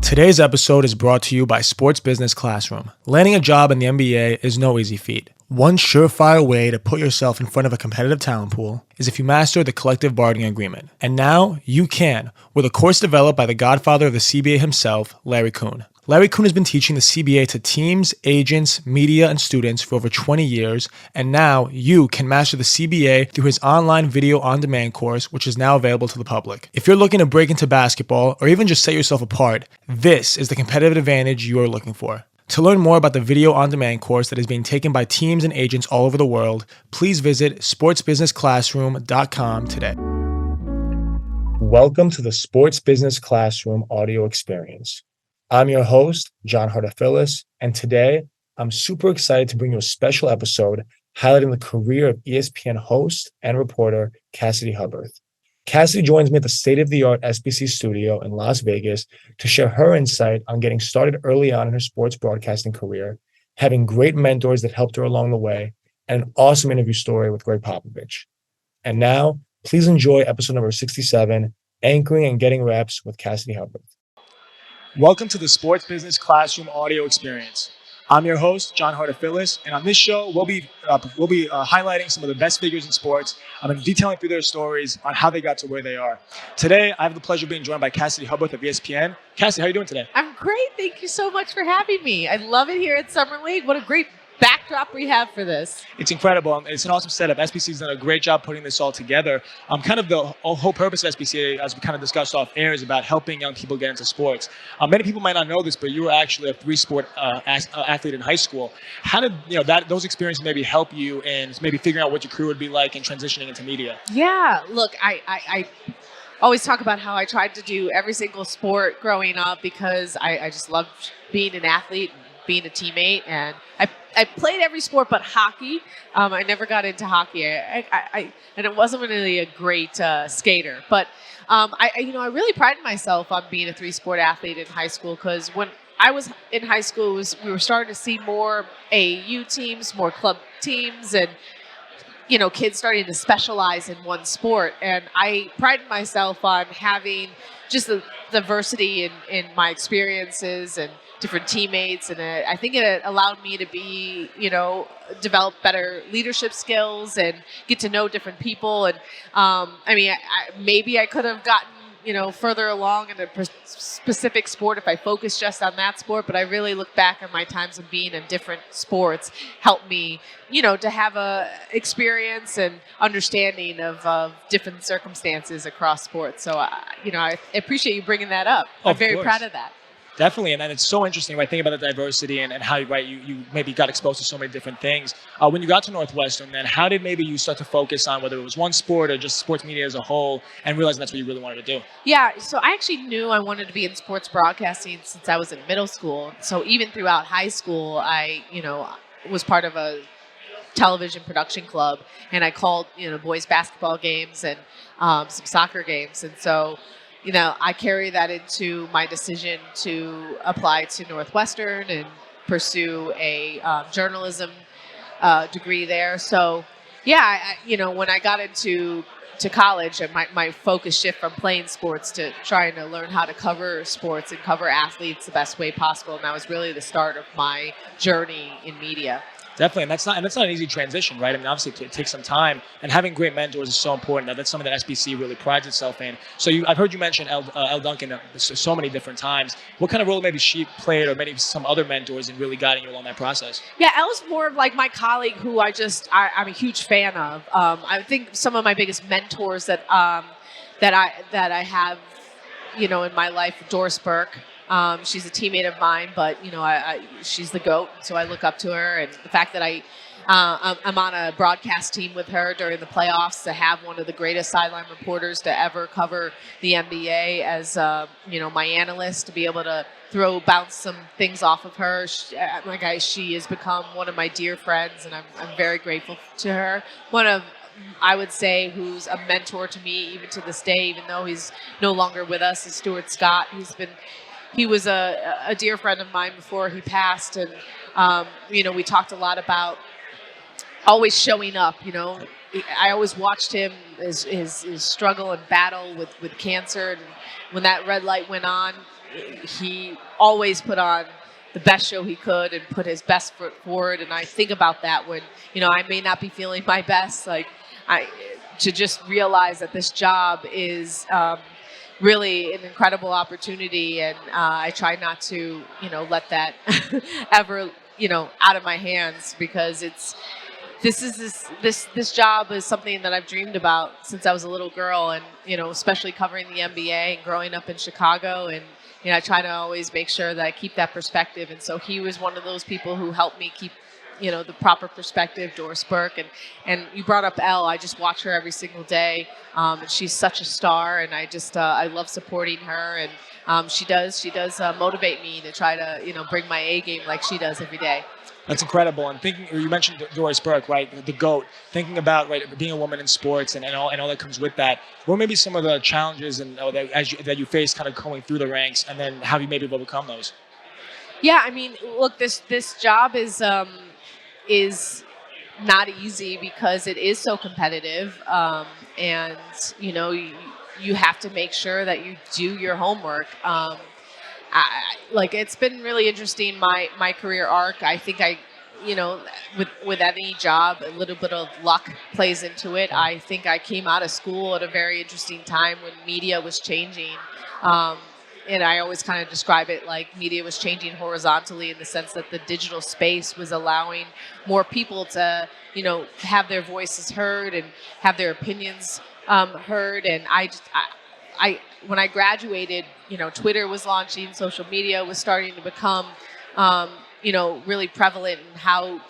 Today's episode is brought to you by Sports Business Classroom. Landing a job in the NBA is no easy feat. One surefire way to put yourself in front of a competitive talent pool is if you master the collective bargaining agreement. And now you can, with a course developed by the godfather of the CBA himself, Larry Kuhn. Larry Kuhn has been teaching the CBA to teams, agents, media, and students for over 20 years, and now you can master the CBA through his online video on-demand course, which is now available to the public. If you're looking to break into basketball or even just set yourself apart, this is the competitive advantage you are looking for. To learn more about the video on-demand course that is being taken by teams and agents all over the world, please visit sportsbusinessclassroom.com today. Welcome to the Sports Business Classroom audio experience. I'm your host, John Hartafillis, and today I'm super excited to bring you a special episode highlighting the career of ESPN host and reporter Cassidy Hubbarth. Cassidy joins me at the state-of-the-art SBC Studio in Las Vegas to share her insight on getting started early on in her sports broadcasting career, having great mentors that helped her along the way, and an awesome interview story with Gregg Popavich. And now, please enjoy episode number 67, Anchoring and Getting Reps with Cassidy Hubbarth. Welcome to the Sports Business Classroom audio experience. I'm your host, John Hartafillis, and on this show, we'll be highlighting some of the best figures in sports. I'm going to be detailing through their stories on how they got to where they are. Today, I have the pleasure of being joined by Cassidy Hubbarth of ESPN. Cassidy, how are you doing today? I'm great. Thank you so much for having me. I love it here at Summer League. What a great backdrop we have for this. It's incredible. It's an awesome setup. SBC's done a great job putting this all together. Kind of the whole purpose of SBC, as we kind of discussed off air, is about helping young people get into sports. Many people might not know this, but you were actually a three-sport athlete in high school. How did those experiences maybe help you in maybe figuring out what your career would be like and transitioning into media? Yeah, look, I always talk about how I tried to do every single sport growing up because I just loved being an athlete, being a teammate, and I played every sport but hockey. I never got into hockey. And it wasn't really a great skater. But I really prided myself on being a three-sport athlete in high school because when I was in high school, we were starting to see more AAU teams, more club teams, and kids starting to specialize in one sport. And I prided myself on having just the diversity in my experiences and different teammates, and I think it allowed me to be, develop better leadership skills and get to know different people. And maybe I could have gotten, further along in a specific sport if I focused just on that sport. But I really look back on my times of being in different sports helped me, to have a experience and understanding of different circumstances across sports. So, I appreciate you bringing that up. I'm very proud of that. Definitely, and it's so interesting when I think about the diversity and how you maybe got exposed to so many different things. When you got to Northwestern, then how did maybe you start to focus on whether it was one sport or just sports media as a whole and realizing that's what you really wanted to do? Yeah, so I actually knew I wanted to be in sports broadcasting since I was in middle school. So even throughout high school, I was part of a television production club, and I called boys basketball games and some soccer games, and so I carry that into my decision to apply to Northwestern and pursue a journalism degree there. So, yeah, when I got into college, my focus shift from playing sports to trying to learn how to cover sports and cover athletes the best way possible. And that was really the start of my journey in media. Definitely, and that's not an easy transition, right? I mean, obviously, it takes some time, and having great mentors is so important. That's something that SBC really prides itself in. So, I've heard you mention Elle Duncan so many different times. What kind of role maybe she played, or maybe some other mentors, in really guiding you along that process? Yeah, Elle's more of like my colleague, who I'm a huge fan of. I think some of my biggest mentors that I have, in my life, Doris Burke. She's a teammate of mine, but she's the GOAT, so I look up to her. And the fact that I'm on a broadcast team with her during the playoffs, to have one of the greatest sideline reporters to ever cover the NBA as my analyst, to be able to bounce some things off of her. She has become one of my dear friends, and I'm very grateful to her. I would say who's a mentor to me even to this day, even though he's no longer with us, is Stuart Scott. He was a dear friend of mine before he passed, and we talked a lot about always showing up. I always watched him his struggle and battle with cancer. And when that red light went on, he always put on the best show he could and put his best foot forward. And I think about that when, I may not be feeling my best, to just realize that this job is really an incredible opportunity. And I try not to, let that ever, out of my hands, because this job is something that I've dreamed about since I was a little girl, and especially covering the NBA and growing up in Chicago. And I try to always make sure that I keep that perspective. And so he was one of those people who helped me keep the proper perspective. Doris Burke, and you brought up Elle. I just watch her every single day, and she's such a star, and I love supporting her. And she does motivate me to try to bring my A game like she does every day. That's incredible. And you mentioned Doris Burke, right, the GOAT. Thinking about being a woman in sports and all that comes with that. What may be some of the challenges that you face kind of going through the ranks, and then how you maybe overcome those? Yeah, I mean, look, this job is not easy because it is so competitive, and you have to make sure that you do your homework. It's been really interesting, my career arc. I think with any job, a little bit of luck plays into it. I think I came out of school at a very interesting time when media was changing. And I always kind of describe it like media was changing horizontally, in the sense that the digital space was allowing more people to, have their voices heard and have their opinions heard. And when I graduated, Twitter was launching, social media was starting to become, really prevalent in how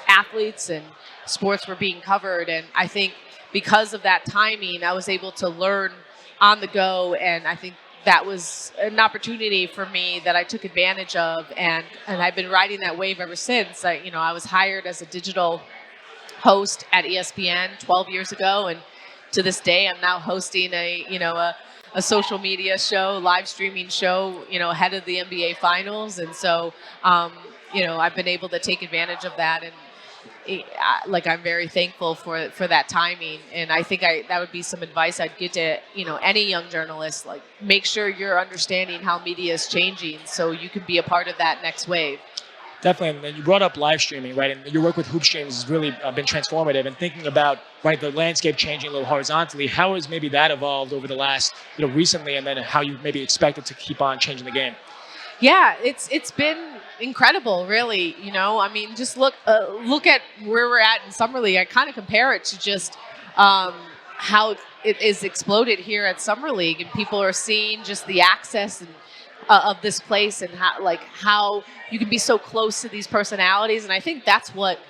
athletes and sports were being covered. And I think because of that timing, I was able to learn on the go. And I think that was an opportunity for me that I took advantage of. And I've been riding that wave ever since. I was hired as a digital host at ESPN 12 years ago. And to this day, I'm now hosting a social media show, live streaming show, ahead of the NBA finals. And so, I've been able to take advantage of that. And I'm very thankful for that timing. And I think that would be some advice I'd give to, any young journalist, make sure you're understanding how media is changing so you can be a part of that next wave. Definitely. And you brought up live streaming, right? And your work with Hoop Streams has really been transformative. And thinking about, the landscape changing a little horizontally, how has maybe that evolved over the last, recently, and then how you maybe expect it to keep on changing the game? Yeah, it's been incredible, really. I mean, just look at where we're at in Summer League. I kind of compare it to just how it is exploded here at Summer League, and people are seeing just the access and of this place, and how you can be so close to these personalities. And I think that's what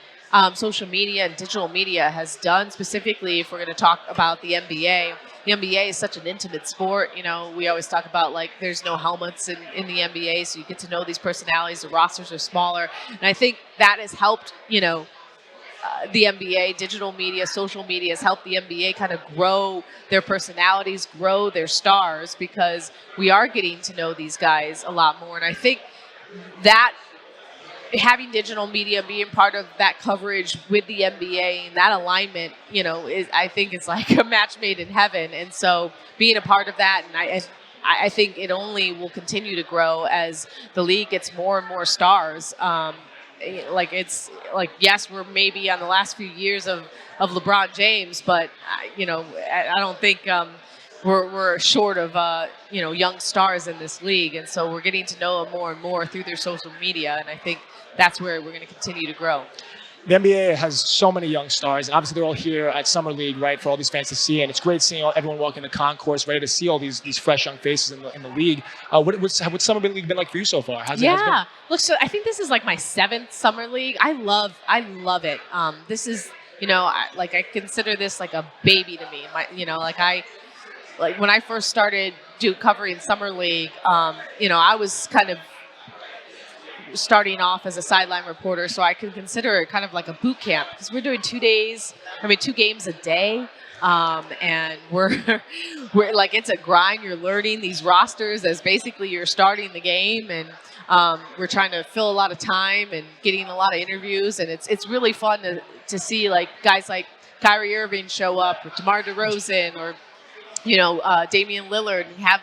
social media and digital media has done. Specifically, if we're going to talk about the NBA. The NBA is such an intimate sport. We always talk about there's no helmets in the NBA, so you get to know these personalities. The rosters are smaller, and I think that has helped. The NBA, digital media, social media has helped the NBA kind of grow their personalities, grow their stars, because we are getting to know these guys a lot more. And I think that having digital media, being part of that coverage with the NBA and that alignment, I think it's like a match made in heaven. And so being a part of that, and I think it only will continue to grow as the league gets more and more stars. Yes, we're maybe on the last few years of LeBron James, but I don't think we're short of young stars in this league, and so we're getting to know them more and more through their social media, and I think that's where we're going to continue to grow. The NBA has so many young stars, and obviously they're all here at Summer League, right, for all these fans to see. And it's great seeing everyone walk in the concourse, ready to see all these fresh young faces in the league. What's Summer League been like for you so far? Look, so I think this is my 7th Summer League. I love it. This is, I consider this like a baby to me. When I first started covering Summer League, I was kind of starting off as a sideline reporter, so I can consider it kind of like a boot camp, because we're doing 2 games a day, and we're it's a grind. You're learning these rosters as basically you're starting the game, and we're trying to fill a lot of time and getting a lot of interviews, and it's really fun to see guys like Kyrie Irving show up, or DeMar DeRozan, or Damian Lillard, and have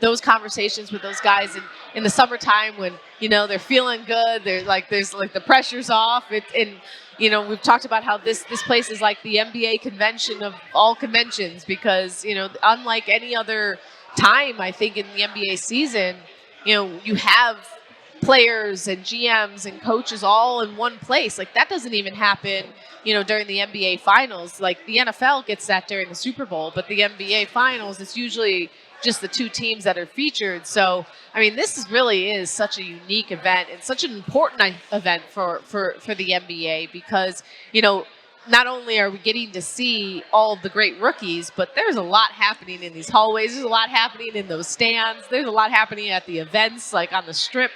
those conversations with those guys in the summertime when they're feeling good. They're like there's like the pressure's off. We've talked about how this place is like the NBA convention of all conventions because unlike any other time I think in the NBA season, you have players and GMs and coaches all in one place. Like that doesn't even happen, during the NBA finals. Like the NFL gets that during the Super Bowl, but the NBA finals, it's usually just the two teams that are featured. So, I mean, this really is such a unique event and such an important event for the NBA because, not only are we getting to see all of the great rookies, but there's a lot happening in these hallways. There's a lot happening in those stands. There's a lot happening at the events, like on the strip.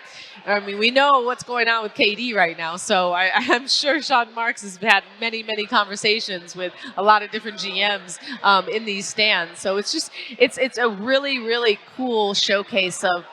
I mean, we know what's going on with KD right now. So I'm sure Sean Marks has had many, many conversations with a lot of different GMs in these stands. So it's a really, really cool showcase of,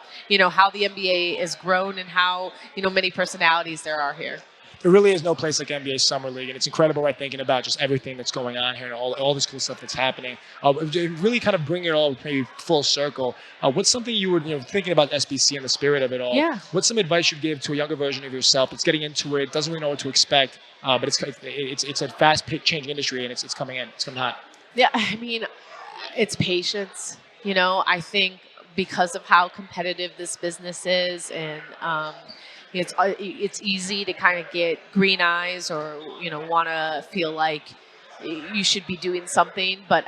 how the NBA has grown and how, many personalities there are here. There really is no place like NBA Summer League, and it's incredible, right, thinking about just everything that's going on here and all this cool stuff that's happening. Really kind of bring it all maybe full circle. What's something you were thinking about SBC and the spirit of it all? Yeah. What's some advice you'd give to a younger version of yourself that's getting into it, doesn't really know what to expect, but it's a fast-changing industry, and it's coming in. It's coming hot. Yeah, I mean, it's patience. I think because of how competitive this business is and it's easy to kind of get green eyes or, want to feel like you should be doing something. But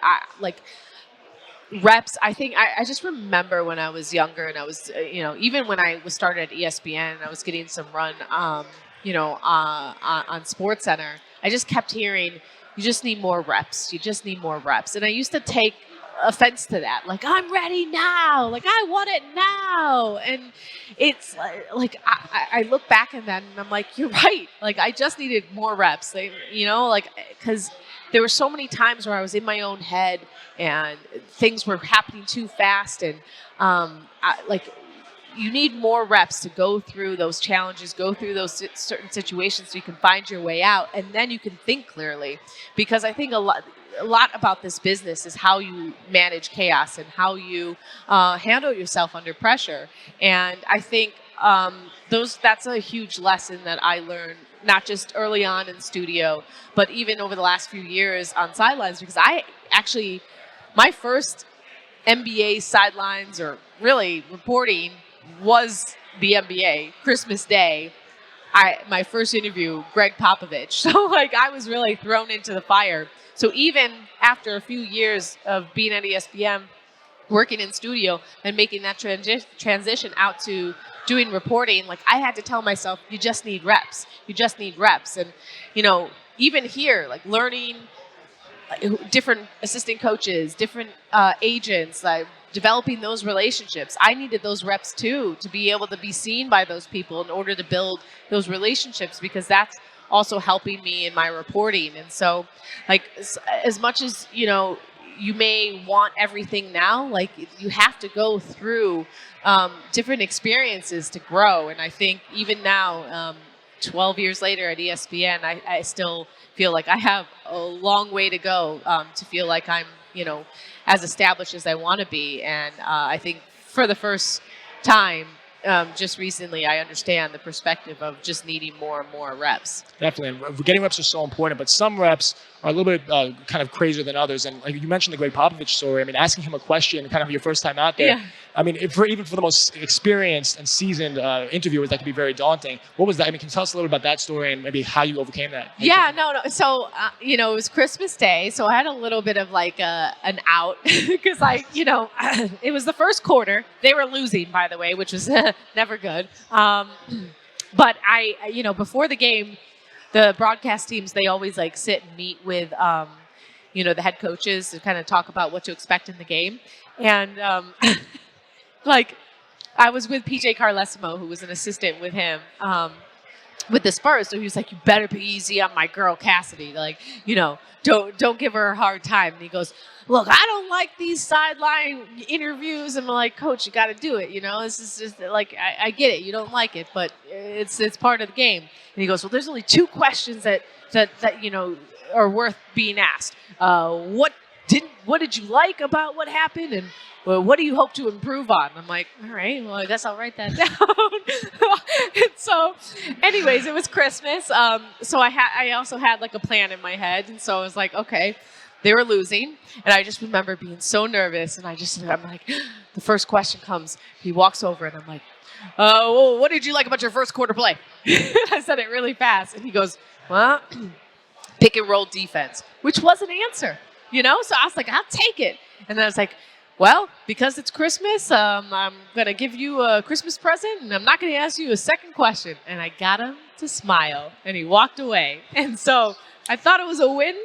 reps, I think I just remember when I was younger and I was, even when I was started at ESPN and I was getting some run, on SportsCenter, I just kept hearing, you just need more reps. You just need more reps. And I used to take offense to that. Like, I'm ready now. Like, I want it now. And it's like I look back at that and I'm like, you're right. Like, I just needed more reps. Because there were so many times where I was in my own head and things were happening too fast. And you need more reps to go through those challenges, go through those certain situations so you can find your way out, and then you can think clearly. Because I think a lot about this business is how you manage chaos and how you handle yourself under pressure. And I think that's a huge lesson that I learned, not just early on in studio, but even over the last few years on Sidelines, because my first NBA sidelines or really reporting was the NBA, Christmas Day. My first interview, Gregg Popavich. So I was really thrown into the fire. So even after a few years of being at ESPN, working in studio and making that transition out to doing reporting, I had to tell myself, you just need reps. You just need reps. And, even here, learning different assistant coaches, different agents, developing those relationships. I needed those reps too to be able to be seen by those people in order to build those relationships, because that's also helping me in my reporting. And so as much as you may want everything now, you have to go through different experiences to grow. And I think even now, 12 years later at ESPN, I still feel like I have a long way to go to feel like I'm as established as I want to be. And I think for the first time, just recently, I understand the perspective of just needing more and more reps. Definitely. And getting reps are so important, but some reps are a little bit kind of crazier than others. And you mentioned the Gregg Popavich story. I mean, asking him a question kind of your first time out there. Yeah. I mean, even for the most experienced and seasoned interviewers, that could be very daunting. What was that? I mean, can you tell us a little bit about that story and maybe how you overcame that? Yeah, no. So, it was Christmas Day. So I had a little bit of an out because it was the first quarter. They were losing, by the way, which was never good. But before the game, the broadcast teams, they always sit and meet with, the head coaches to kind of talk about what to expect in the game. And I was with PJ Carlesimo, who was an assistant with him, with the Spurs. So he was like, you better be easy on my girl Cassidy. Don't give her a hard time. And he goes, look, I don't like these sideline interviews. And I'm like, Coach, you got to do it. This is just I get it. You don't like it, but it's part of the game. And he goes, well, there's only two questions that are worth being asked. What did you like about what happened, and what do you hope to improve on? I'm like, all right, well, I guess I'll write that down. And so, anyways, it was Christmas. So I also had like a plan in my head, and so I was like, okay. They were losing, and I just remember being so nervous, and I'm like, the first question comes. He walks over, and I'm like, well, what did you like about your first quarter play? I said it really fast, and he goes, well, pick and roll defense, which was an answer, So I was like, I'll take it. And then I was like, well, because it's Christmas, I'm going to give you a Christmas present, and I'm not going to ask you a second question. And I got him to smile, and he walked away. And so I thought it was a win.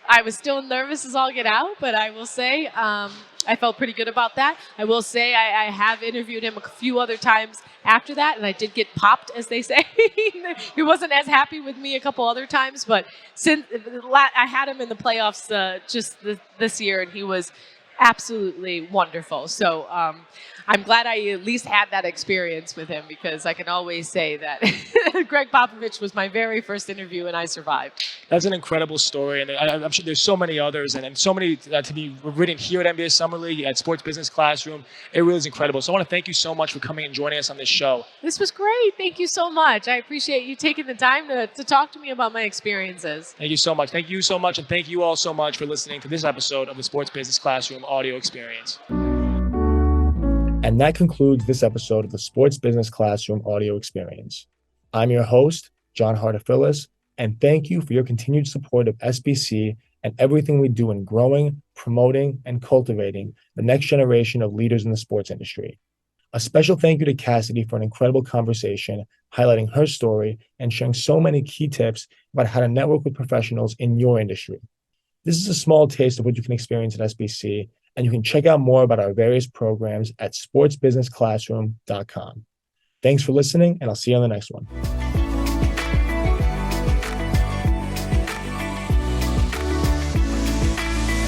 I was still nervous as all get out, but I will say I felt pretty good about that. I will say I have interviewed him a few other times after that, and I did get popped, as they say. He wasn't as happy with me a couple other times, but since I had him in the playoffs just this year, and he was absolutely wonderful. So I'm glad I at least had that experience with him, because I can always say that Gregg Popavich was my very first interview, and I survived. That's an incredible story, and I'm sure there's so many others, and so many to be written here at NBA Summer League, at Sports Business Classroom. It really is incredible. So I want to thank you so much for coming and joining us on this show. This was great. Thank you so much. I appreciate you taking the time to talk to me about my experiences. Thank you so much. Thank you so much, and thank you all so much for listening to this episode of the Sports Business Classroom audio experience. And that concludes this episode of the Sports Business Classroom audio experience. I'm your host, John Hartophilis, and thank you for your continued support of SBC and everything we do in growing, promoting, and cultivating the next generation of leaders in the sports industry. A special thank you to Cassidy for an incredible conversation, highlighting her story and sharing so many key tips about how to network with professionals in your industry. This is a small taste of what you can experience at SBC, and you can check out more about our various programs at sportsbusinessclassroom.com. Thanks for listening, and I'll see you on the next one.